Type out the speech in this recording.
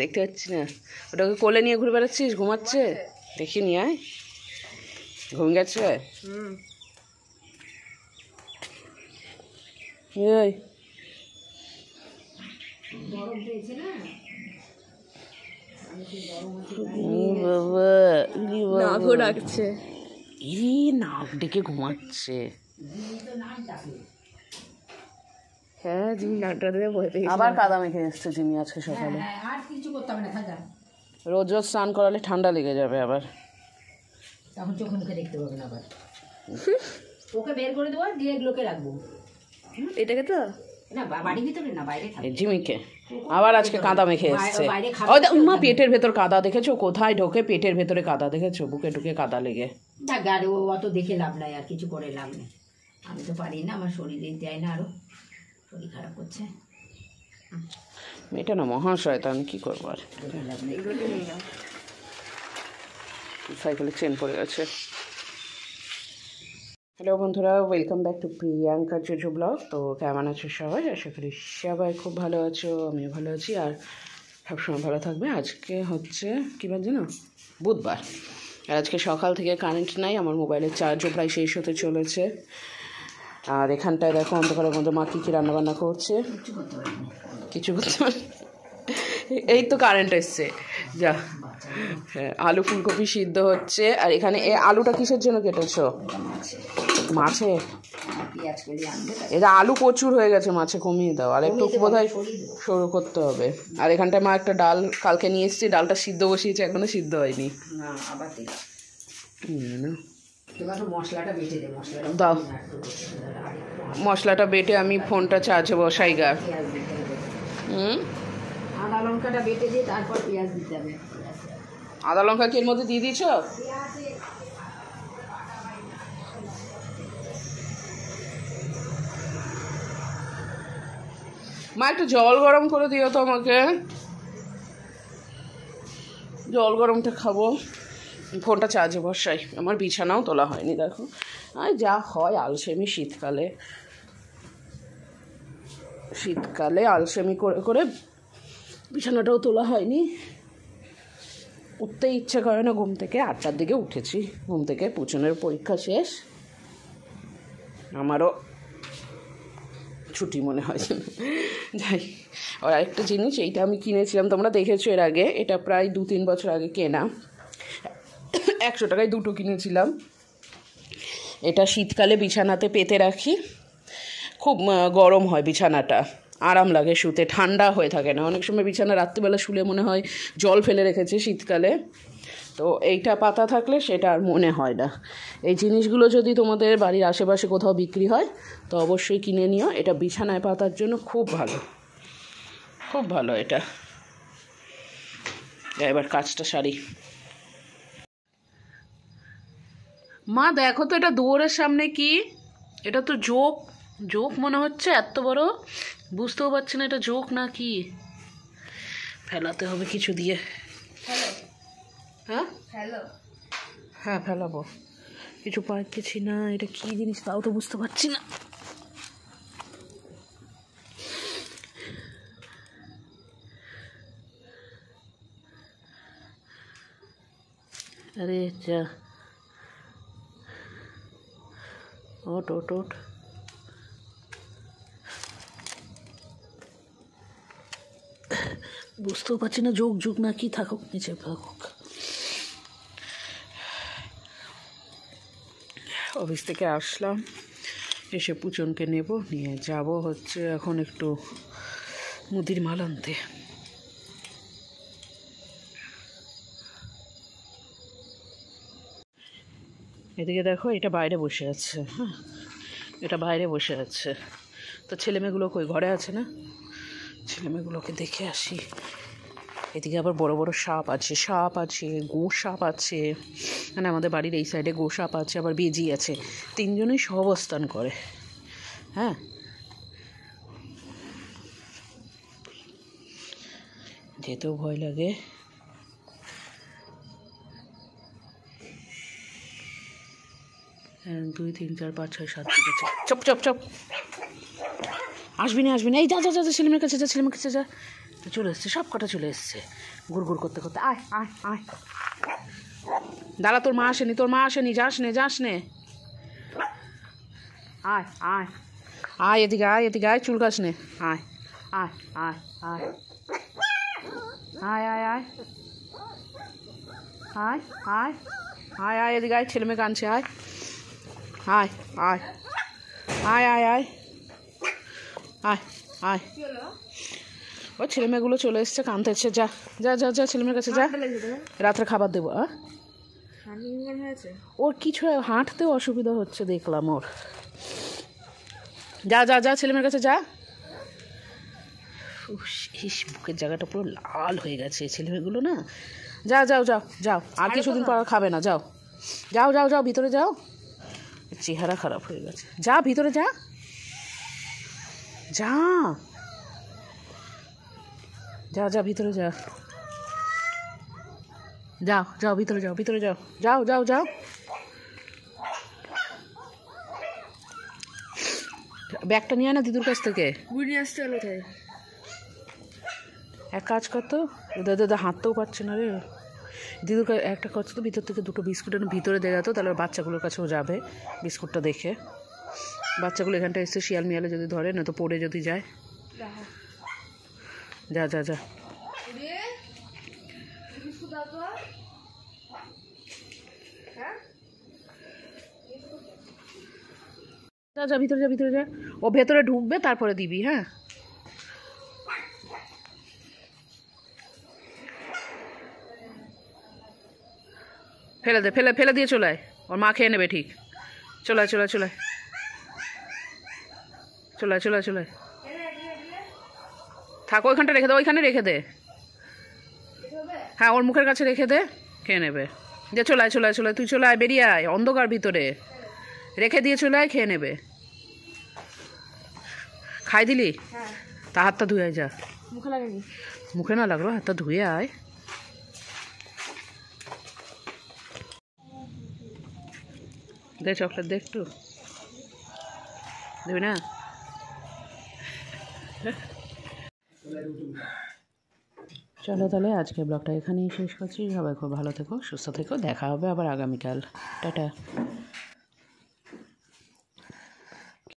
দেখতে পাচ্ছি না। ওটাকে কোলে নিয়ে ঘুরে বেড়াচ্ছিস, ঘুমাচ্ছে? দেখিনি আয়, ঘুম গেছে। এই নাক ডেকে ঘুমাচ্ছে। হ্যাঁ, জিমি নাকটা দিয়ে ভয় পেয়ে আবার কাদা মেখে এসছে জিমি আজকে সকালে। আর কিছু করতে হবে না, থাকা। রোজ রোজ স্নান করালে ঠান্ডা লেগে যাবে আবার, তখন চোখে মুখে দেখতে পাবে না আবার। ওকে বের করে দেবো, দিয়ে এগুলোকে রাখবো। এটাকে তো না বাড়ির ভিতরে না, বাইরে জিমিকে আবার আজকে কাদা মেখে এসছে। মা পেটের ভেতর কাদা দেখেছো? কোথায় ঢোকে পেটের ভেতরে কাদা দেখেছো? বুকে ঢুকে কাদা লেগে। দেখ আর ও অত দেখে লাভ নাই, আর কিছু করে লাভ নেই। আমি তো পারি না, আমার শরীরে দেয় না, আরো শরীর খারাপ করছে। এটা না মহাশয়তান, কি করবো আর। সাইকেলে চেন পড়ে গেছে। হ্যালো বন্ধুরা, welcome back to Priyanka Juju blog. তো কেমন আছো সবাই? আশা করি সবাই খুব ভালো আছো, আমিও ভালো আছি, আর সবসময় ভালো থাকবে। আজকে হচ্ছে কী বার জানো? বুধবার। আর আজকে সকাল থেকে কারেন্ট নাই, আমার মোবাইলের চার্জও প্রায় শেষ হতে চলেছে। আর এখানটায় দেখো অন্ধকারের মধ্যে মা কী কী রান্নাবান্না করছে। কিছু করতে পারে, এই তো কারেন্ট এসছে যা। হ্যাঁ, আলু ফুলকপি সিদ্ধ হচ্ছে। আর এখানে আলুটা কিসের জন্য কেটেছো? মাছে। এটা আলু প্রচুর হয়ে গেছে, মাছে কমিয়ে দাও, আর একটু বোধহয় সরু করতে হবে। আর এখানটায় মা একটা ডাল কালকে নিয়ে এসেছি, ডালটা সিদ্ধ বসিয়েছে, এখনো সিদ্ধ হয়নি। দাও মশলাটা বেটে আমি ফোনটা চার্জে বসাই গা। আদা লঙ্কাটা বেটে দিয়ে তারপর পেঁয়াজ দিতে হবে। আদা লঙ্কা কি এর মধ্যে দিয়ে দিয়েছ? মা একটু জল গরম করে দিও তো আমাকে, জল গরমটা খাবো। ফোনটা চার্জে বসাই। আমার বিছানাও তোলা হয়নি, দেখো আর যা হয় আলসেমি শীতকালে। শীতকালে আলসেমি করে করে বিছানাটাও তোলা হয়নি। উঠতে ইচ্ছে করে না ঘুম থেকে। 8টার দিকে উঠেছি ঘুম থেকে, পুচনের পরীক্ষা শেষ, আমারও ছুটি মনে হয়। যাই, আর আরেকটা জিনিস, এইটা আমি কিনেছিলাম, তোমরা দেখেছো এর আগে, এটা প্রায় 2-3 বছর আগে কেনা। 100 টাকায় দুটো কিনেছিলাম। এটা শীতকালে বিছানাতে পেতে রাখি, খুব গরম হয় বিছানাটা, আরাম লাগে শুতে, ঠান্ডা হয়ে থাকে না। অনেক সময় বিছানা রাত্রিবেলা শুলে মনে হয় জল ফেলে রেখেছে শীতকালে, তো এইটা পাতা থাকলে সেটা আর মনে হয় না। এই জিনিসগুলো যদি তোমাদের বাড়ির আশেপাশে কোথাও বিক্রি হয় তো অবশ্যই কিনে নিও। এটা বিছানায় পাতার জন্য খুব ভালো, খুব ভালো এটা। এবার কাজটা সারি। মা দেখো তো, এটা দুয়ারের সামনে কি? এটা তো জোক, জোক মনে হচ্ছে, এত বড়, বুঝতেও পারছি না এটা জোক না কি। ফেলাতে হবে কিছু দিয়ে। হ্যাঁ হ্যাঁ ফেলাবো, কিছু পাচ্ছি না। এটা কি জিনিস তাও তো বুঝতে পারছি না। আরে যা, ওট ওট ওট। বুঝতেও পারছি না যোগ যোগ না কি। থাকুক নিচে থাকুক। অফিস থেকে আসলাম, এসে পুচনকে নেব, নিয়ে যাব হচ্ছে এখন একটু মুদির মাল আনতে। এদিকে দেখো, এটা বাইরে বসে আছে। হ্যাঁ, এটা বাইরে বসে আছে। তো ছেলেমেয়েগুলো কই? ঘরে আছে না? ছেলেমেয়েগুলোকে দেখে আসি। এদিকে আবার বড় বড় সাপ আছে, সাপ আছে, গো সাপ আছে, মানে আমাদের বাড়ির এই সাইডে গো সাপ আছে, আবার বেজি আছে। 3জনই সহাবস্থান করে। হ্যাঁ, যেতেও ভয় লাগে। 1 2 3 4 5 6 7 ঠিক আছে। চপ চপ চপ, আসবি না আসবি না। এই যা যা যা ছেলেমেয়ের কাছে যা, ছেলেমেয়ের কাছে যা, চলে এসছে, সব কটা চলে এসছে গুড় গুড় করতে করতে। আয় আয় আয়, দাঁড়া, তোর মা আসেনি, তোর মা আসেনি, যাস নে যাস নে। আয় আয় আয়, এদিকে আয়, এদিকে আয়, চুল কাস নে। আয় আয় আয় আয় আয় আয় আয় আয় আয় আয় আয়, এদিকে আয়, ছেলে মেয়ে কাঁদছে। আয় আয় আয় আয় আয় আয় আয় আয়, ও ছেলে মেয়েগুলো চলে এসছে, কাঁদতেছে। যা যা যা যা, ছেলে মেয়ের কাছে যা, রাত্রে খাবার দেবো। ওর কিছু হাঁটতেও অসুবিধা হচ্ছে দেখলাম ওর। যা যা যা, ছেলে মেয়ের কাছে যা। ইস, বুকের জায়গাটা পুরো লাল হয়ে গেছে ছেলেমেয়েগুলো না। যাও যাও যাও যাও, আর কিছুদিন পর খাবে না। যাও যাও যাও যাও, ভিতরে যাও, চেহারা খারাপ হয়ে গেছে। যা ভিতরে যা, যা যা যা, ভিতরে যা, যাও যাও, ভিতরে যাও, ভিতরে যাও, যাও যাও যাও। ব্যাগটা নিয়ে আয় না দিদুর কাছ থেকে। নিয়ে আসতে হলো তাই। এক কাজ করতো, দাদা হাঁটতেও পারছে না রে। দিদুর একটা কাজ তো, ভিতর থেকে দুটো বিস্কুট এনে ভিতরে দেওয়া যেত, তাহলে বাচ্চাগুলোর কাছেও যাবে বিস্কুটটা দেখে। বাচ্চাগুলো এখানটা এসে শিয়াল মিয়ালে যদি ধরে, না তো পড়ে যদি যায়। যা যা যা, যা যা, ভিতরে যা, ভিতরে যা। ও ভেতরে ঢুকবে, তারপরে দিবি। হ্যাঁ, ফেলে দে, ফেলে ফেলে দিয়ে চলে আয়, ওর মা খেয়ে নেবে ঠিক। চলে চলে চলে চলে চলে চলে, থাকো ওইখানটা রেখে দে, ওইখানে রেখে দে। হ্যাঁ, ওর মুখের কাছে রেখে দে, খেয়ে নেবে। যে চলে আয় চলে আয় চলে, তুই চলে আয়, বেরিয়ে আয়, অন্ধকার ভিতরে রেখে দিয়ে চলে আয়, খেয়ে নেবে। খাই দিলি? তা হাতটা ধুয়ে আয়, যা। মুখে লাগেনি? মুখে না লাগলো, হাতটা ধুয়ে আয়। দে চকলেট, দে একটু, দেবি না? চলো তাহলে আজকে ব্লগটা এখানেই শেষ করছি। সবাই খুব ভালো থেকো, সুস্থ থেকো, দেখা হবে আবার আগামীকাল। টাটা।